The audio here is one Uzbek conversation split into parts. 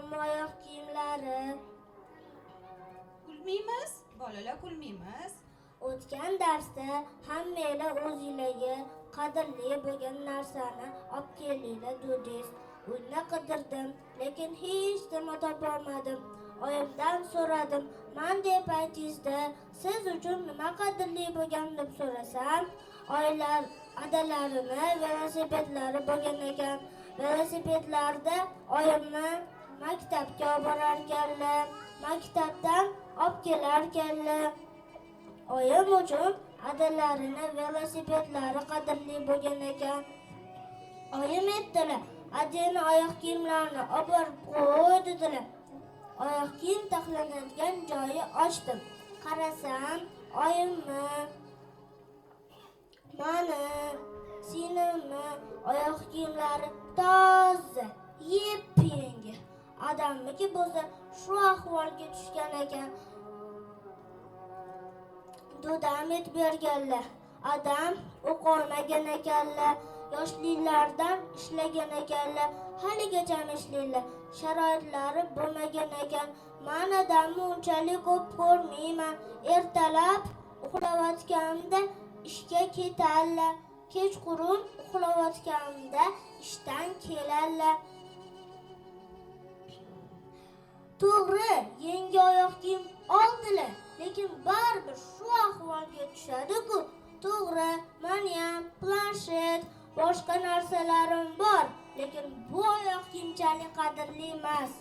Ammo oyoq kiyimlari Kulmaymiz, bolalar kulmaymiz. o'tgan darsda hammanglar o'zinglarga qadrli bo'lgan narsani olib kelinglar dedingiz. Uyni qidirdim, lekin hech nima topolmadim. Oyimdan so'radim, "Manday paytingizda siz uchun nima qadrli bo'lgan?" deb so'rasam, oylar adalarini velosipedlari bo'lgan ekan. Velosipedlarda oyimni maktabga olib borar ekanlar, maktabdan olib kelar ekanlar. Oyim uchun adalarini velosipedlari qadrli bo'lgan ekan. Oyim aytdilar, "Adani oyoq kiyimlarini olib borib qo'y" dedilar. Oyoq kiyim taxlanadigan joyi ochdim. Qarasam, oyimni, mani, sinimni oyoq kiyimlari toza, yep-yangi. Adamniki bo'lsa shu ahvolga tushgan ekan. Dodam aytib berganlar. Adam o'qolmagan ekanlar, yoshliklardan ishlagan ekanlar, haligacha ishlaylar. Sharoitlari bo'lmagan ekan. Men odamni unchalik ko'p ko'rmayman. Ertalab uxlayotganimda ishga ketarlar, kechqurun uxlayotganimda ishdan kelarlar. To'g'ri, yangi oyoq kiyim oldilar, lekin baribir shu ahvolga tushadi-ku. To'g'ri, meni ham planshet, boshqa narsalarim bor, lekin bu oyoq kiyimchalik qadrli emas.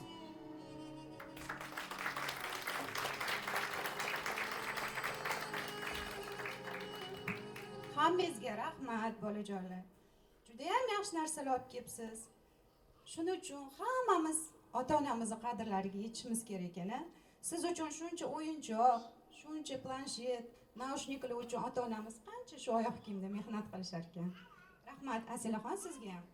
Hammangizga rahmat, bolajonlar. Juda ham yaxshi narsalar olib kelibsiz. Shuning uchun hammamiz ota-onamizni qadrlariga yetishimiz kerak ekan. Siz uchun shuncha o'yinchoq, shuncha planshet, naushniklar uchun ota-onamiz qancha shu oyoq kiyimda mehnat qilishar ekan. Rahmat, Asilaxon, sizga ham.